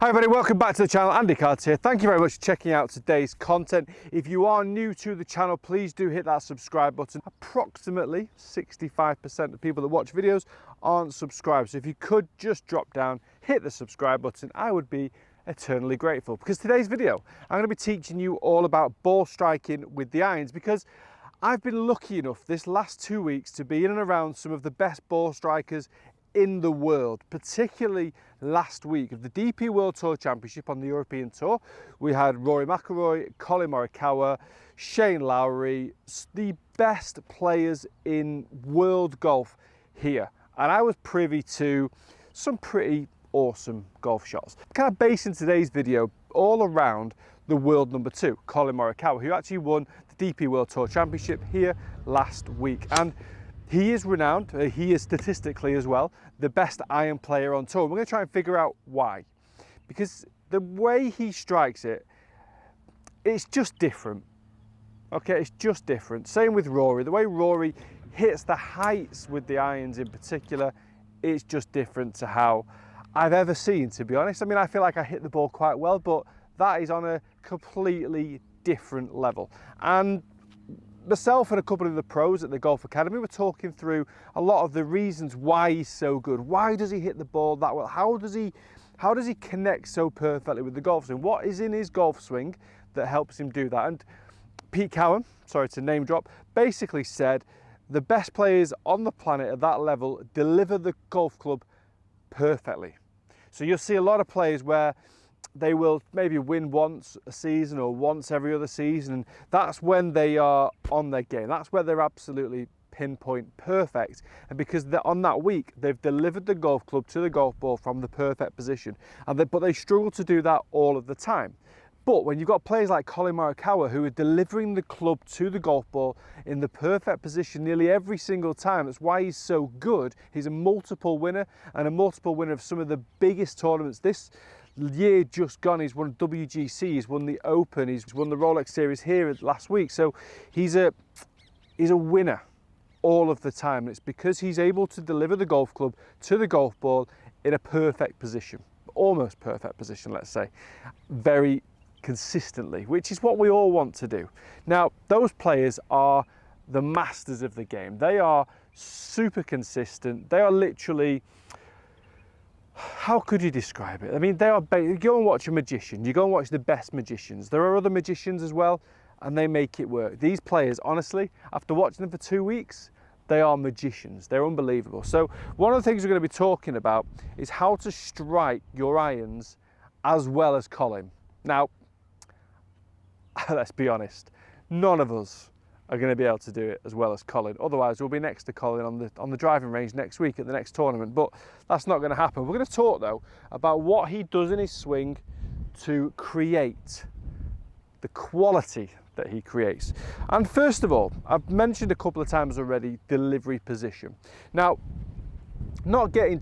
Hi everybody, welcome back to the channel. Andy Cards here. Thank you very much for checking out today's content. If you are new to the channel, please do hit that subscribe button. Approximately 65% of people that watch videos aren't subscribed. So if you could just drop down, hit the subscribe button, I would be eternally grateful. Because today's video, I'm going to be teaching you all about ball striking with the irons, because I've been lucky enough this last 2 weeks to be in and around some of the best ball strikers in the world, particularly last week of the DP World Tour Championship on the European Tour. We had Rory McIlroy, Collin Morikawa, Shane Lowry, the best players in world golf here. And I was privy to some pretty awesome golf shots. Kind of basing today's video all around the world number 2, Collin Morikawa, who actually won the DP World Tour Championship here last week. And he is renowned, he is statistically as well, the best iron player on tour. We're going to try and figure out why. Because the way he strikes it, it's just different. Okay, it's just different. Same with Rory. The way Rory hits the heights with the irons in particular, it's just different to how I've ever seen, to be honest. I mean, I feel like I hit the ball quite well, but that is on a completely different level. And myself and a couple of the pros at the Golf Academy were talking through a lot of the reasons why he's so good. Why does he hit the ball that well? How does he connect so perfectly with the golf swing? What is in his golf swing that helps him do that? And Pete Cowen, sorry to name drop, basically said the best players on the planet at that level deliver the golf club perfectly. So you'll see a lot of players where they will maybe win once a season or once every other season, and that's when they are on their game. That's where they're absolutely pinpoint perfect, and because they're on that week they've delivered the golf club to the golf ball from the perfect position, but they struggle to do that all of the time. But when you've got players like Collin Morikawa who are delivering the club to the golf ball in the perfect position nearly every single time, that's why he's so good. He's a multiple winner, and a multiple winner of some of the biggest tournaments. This year just gone, he's won WGC, he's won the Open, he's won the Rolex Series here last week. So he's a winner all of the time, and it's because he's able to deliver the golf club to the golf ball in a perfect position, almost perfect position, let's say, very consistently, which is what we all want to do. Now, those players are the masters of the game. They are super consistent. They are literally, how could you describe it? I mean, they are, you go and watch a magician, you go and watch the best magicians. There are other magicians as well, and they make it work. These players, honestly, after watching them for 2 weeks, they are magicians. They're unbelievable. So one of the things we're going to be talking about is how to strike your irons as well as Collin. Now, let's be honest, none of us are going to be able to do it as well as Collin. Otherwise, we'll be next to Collin on the driving range next week at the next tournament. But that's not going to happen. We're going to talk, though, about what he does in his swing to create the quality that he creates. And first of all, I've mentioned a couple of times already, delivery position. Now, not getting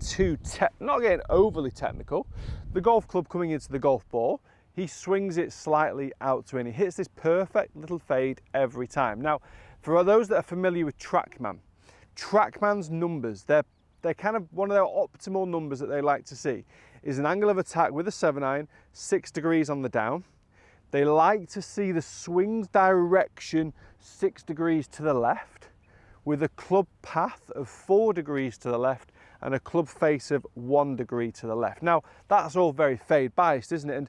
overly technical, the golf club coming into the golf ball, he swings it slightly out to in. He hits this perfect little fade every time. Now, for those that are familiar with TrackMan's numbers, they're kind of one of their optimal numbers that they like to see is an angle of attack with a 7-iron, 6 degrees on the down. They like to see the swing direction 6 degrees to the left, with a club path of 4 degrees to the left and a club face of 1 degree to the left. Now, that's all very fade biased, isn't it? And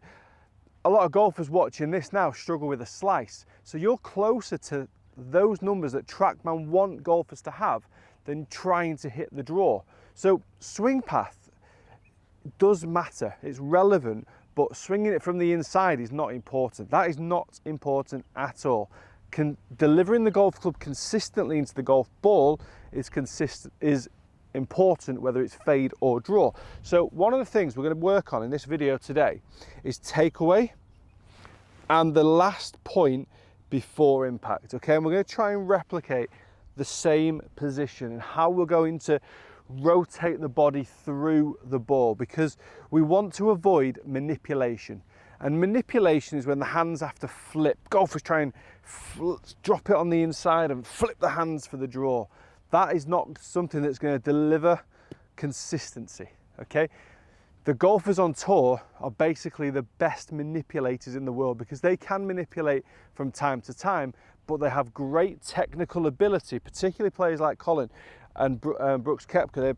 a lot of golfers watching this now struggle with a slice. So you're closer to those numbers that TrackMan want golfers to have than trying to hit the draw. So swing path does matter, it's relevant, but swinging it from the inside is not important. That is not important at all. Delivering the golf club consistently into the golf ball is important, whether it's fade or draw. So one of the things we're going to work on in this video today is takeaway and the last point before impact. Okay, and we're going to try and replicate the same position and how we're going to rotate the body through the ball, because we want to avoid manipulation. And manipulation is when the hands have to flip. Golfers try and drop it on the inside and flip the hands for the draw. That is not something that's going to deliver consistency, okay? The golfers on tour are basically the best manipulators in the world because they can manipulate from time to time, but they have great technical ability, particularly players like Collin and Brooks Koepka. They have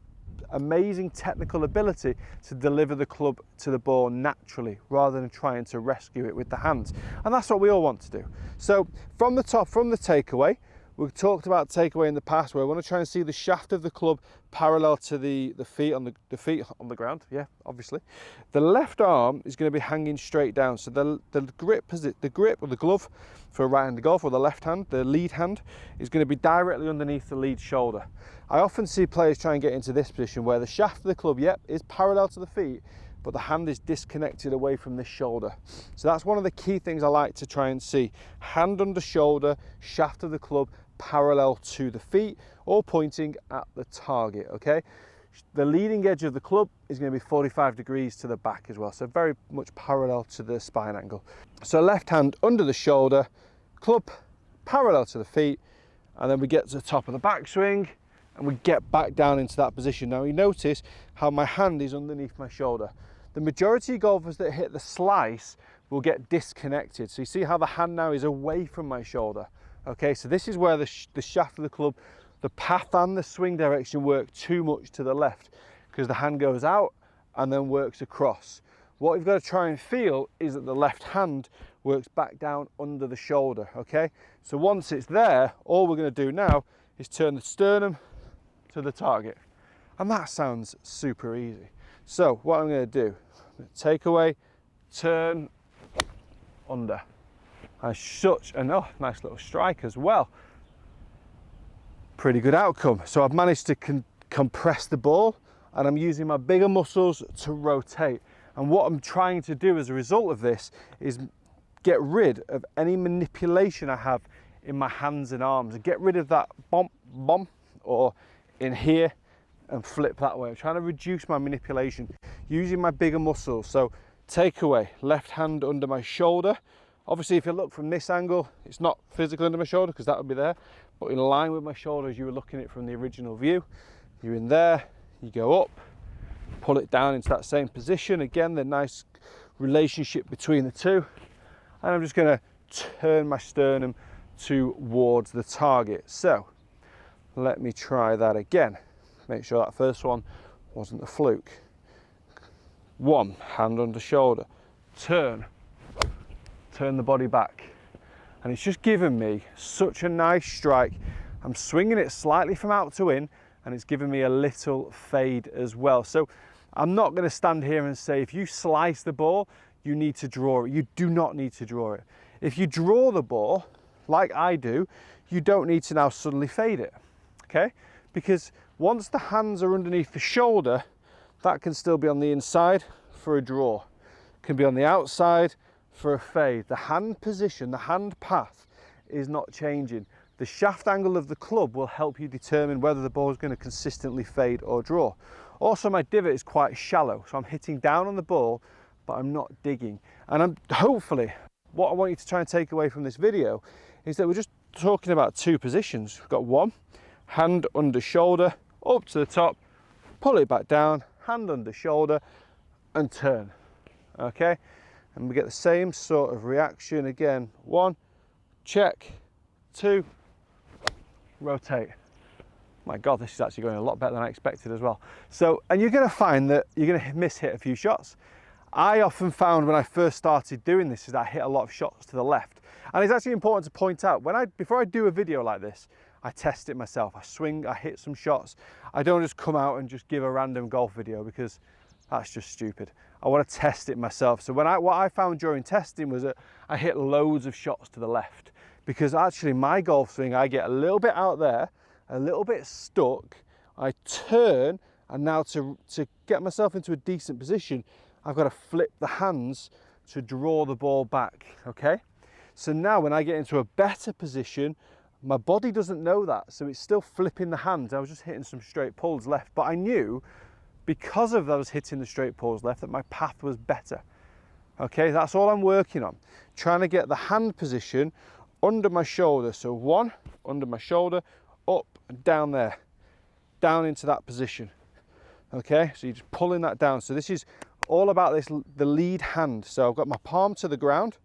amazing technical ability to deliver the club to the ball naturally rather than trying to rescue it with the hands. And that's what we all want to do. So from the top, from the takeaway, we've talked about takeaway in the past where we want to try and see the shaft of the club parallel to the feet on the ground. Yeah, obviously. The left arm is going to be hanging straight down. So the grip or the glove for a right-handed golf, or the left hand, the lead hand, is going to be directly underneath the lead shoulder. I often see players try and get into this position where the shaft of the club, yep, is parallel to the feet, but the hand is disconnected away from the shoulder. So that's one of the key things I like to try and see. Hand under shoulder, shaft of the club parallel to the feet or pointing at the target, okay? The leading edge of the club is going to be 45 degrees to the back as well, so very much parallel to the spine angle. So left hand under the shoulder, club parallel to the feet, and then we get to the top of the backswing and we get back down into that position. Now you notice how my hand is underneath my shoulder. The majority of golfers that hit the slice will get disconnected. So you see how the hand now is away from my shoulder. Okay, so this is where the shaft of the club, the path and the swing direction work too much to the left because the hand goes out and then works across. What you've got to try and feel is that the left hand works back down under the shoulder, okay? So once it's there, all we're going to do now is turn the sternum to the target. And that sounds super easy. So what I'm going to do, take away, turn, under. And such a nice little strike as well. Pretty good outcome. So I've managed to compress the ball and I'm using my bigger muscles to rotate. And what I'm trying to do as a result of this is get rid of any manipulation I have in my hands and arms and get rid of that bump, or in here and flip that way. I'm trying to reduce my manipulation using my bigger muscles. So take away, left hand under my shoulder. Obviously, if you look from this angle, it's not physically under my shoulder because that would be there, but in line with my shoulder as you were looking at it from the original view. You're in there, you go up, pull it down into that same position. Again, the nice relationship between the two. And I'm just going to turn my sternum towards the target. So let me try that again. Make sure that first one wasn't a fluke. One, hand under shoulder, turn the body back. And it's just given me such a nice strike. I'm swinging it slightly from out to in, and it's given me a little fade as well. So I'm not going to stand here and say if you slice the ball, you need to draw it. You do not need to draw it. If you draw the ball, like I do, you don't need to now suddenly fade it, okay? Because once the hands are underneath the shoulder, that can still be on the inside for a draw. It can be on the outside for a fade. The hand position, the hand path is not changing. The shaft angle of the club will help you determine whether the ball is going to consistently fade or draw. Also, my divot is quite shallow, so I'm hitting down on the ball, but I'm not digging. And hopefully, what I want you to try and take away from this video is that we're just talking about two positions. We've got one, hand under shoulder, up to the top, pull it back down, hand under shoulder, and turn, okay? And we get the same sort of reaction again. One, check, two, rotate. My God, this is actually going a lot better than I expected as well. So, and you're going to find that you're going to miss hit a few shots. I often found when I first started doing this is that I hit a lot of shots to the left. And it's actually important to point out, before I do a video like this, I test it myself. I swing, I hit some shots. I don't just come out and just give a random golf video because that's just stupid. I want to test it myself. So what I found during testing was that I hit loads of shots to the left because actually my golf swing, I get a little bit out there, a little bit stuck. I turn, and now to get myself into a decent position, I've got to flip the hands to draw the ball back, okay? So now when I get into a better position, my body doesn't know that, so it's still flipping the hands. I was just hitting some straight pulls left, but I knew because of those hitting the straight pulls left that my path was better. Okay, that's all I'm working on. Trying to get the hand position under my shoulder. So one, under my shoulder, up and down there, down into that position. Okay, so you're just pulling that down. So this is all about this, the lead hand. So I've got my palm to the ground,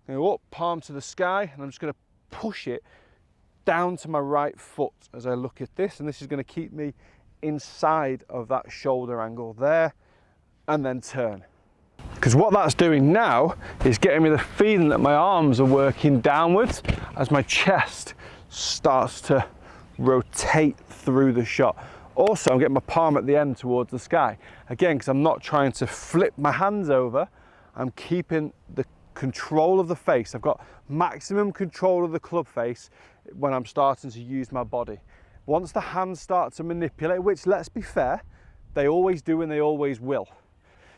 go up, palm to the sky, and I'm just going to push it down to my right foot as I look at this, and this is going to keep me inside of that shoulder angle there, and then turn. Because what that's doing now is getting me the feeling that my arms are working downwards as my chest starts to rotate through the shot. Also, I'm getting my palm at the end towards the sky. Again, because I'm not trying to flip my hands over, I'm keeping the control of the face. I've got maximum control of the club face when I'm starting to use my body. Once the hands start to manipulate, which, let's be fair, they always do and they always will.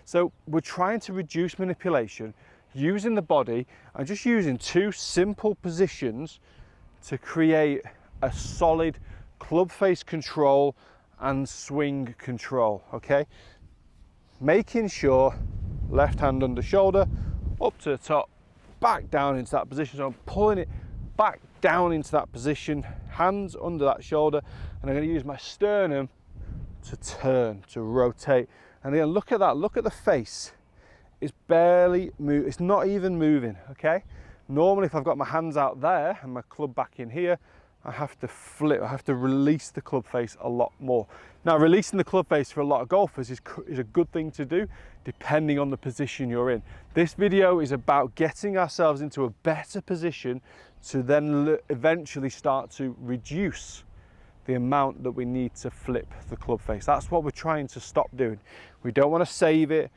So we're trying to reduce manipulation using the body and just using two simple positions to create a solid club face control and swing control, okay? Making sure left hand under shoulder, up to the top, back down into that position. So I'm pulling it back down into that position, hands under that shoulder, and I'm going to use my sternum to turn, to rotate. And again, look at that, look at the face. It's barely moving, it's not even moving, okay? Normally if I've got my hands out there and my club back in here, I have to flip, I have to release the club face a lot more. Now, releasing the club face for a lot of golfers is a good thing to do, depending on the position you're in. This video is about getting ourselves into a better position to then eventually start to reduce the amount that we need to flip the club face. That's what we're trying to stop doing. We don't want to save it,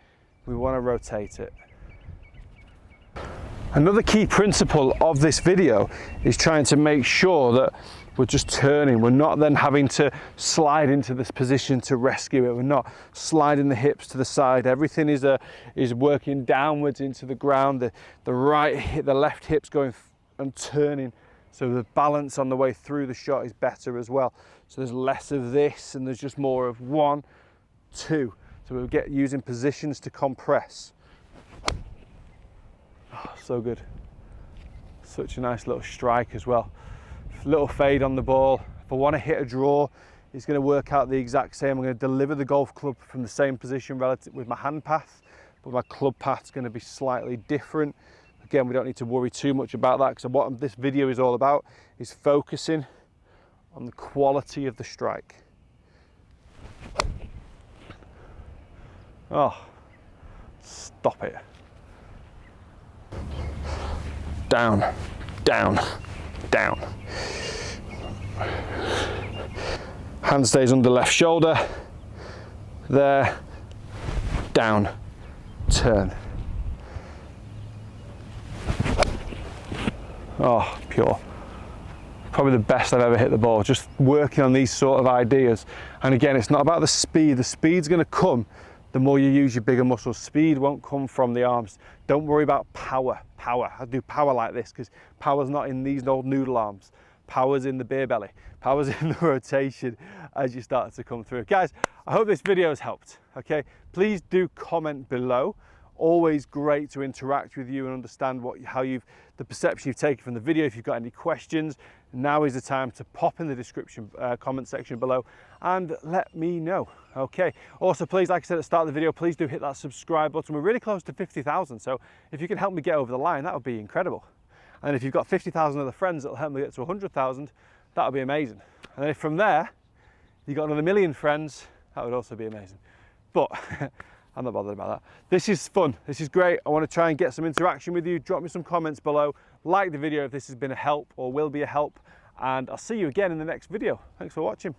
we want to rotate it. Another key principle of this video is trying to make sure that we're just turning. We're not then having to slide into this position to rescue it. We're not sliding the hips to the side. Everything is working downwards into the ground. The left hip's going and turning. So the balance on the way through the shot is better as well. So there's less of this and there's just more of 1, 2. So we'll get using positions to compress. Oh, so good. Such a nice little strike as well. Little fade on the ball. If I want to hit a draw, it's going to work out the exact same. I'm going to deliver the golf club from the same position relative with my hand path, but my club path's going to be slightly different. Again, we don't need to worry too much about that, because what this video is all about is focusing on the quality of the strike. Oh, stop it. Down, down, down. Hand stays under left shoulder. There, down, turn. Oh, pure. Probably the best I've ever hit the ball, just working on these sort of ideas. And again, it's not about the speed. The speed's going to come the more you use your bigger muscles. Speed won't come from the arms. Don't worry about power. I do power like this because power's not in these old noodle arms. Power's in the beer belly. Power's in the rotation as you start to come through. Guys, I hope this video has helped, okay? Please do comment below. Always great to interact with you and understand the perception you've taken from the video. If you've got any questions, now is the time to pop in the description comment section below and let me know. Okay. Also, please, like I said at the start of the video, please do hit that subscribe button. We're really close to 50,000, so if you can help me get over the line, that would be incredible. And if you've got 50,000 other friends that'll help me get to 100,000, that would be amazing. And then from there, you've got another 1 million friends, that would also be amazing. But I'm not bothered about that. This is fun. This is great. I want to try and get some interaction with you. Drop me some comments below. Like the video if this has been a help or will be a help. And I'll see you again in the next video. Thanks for watching.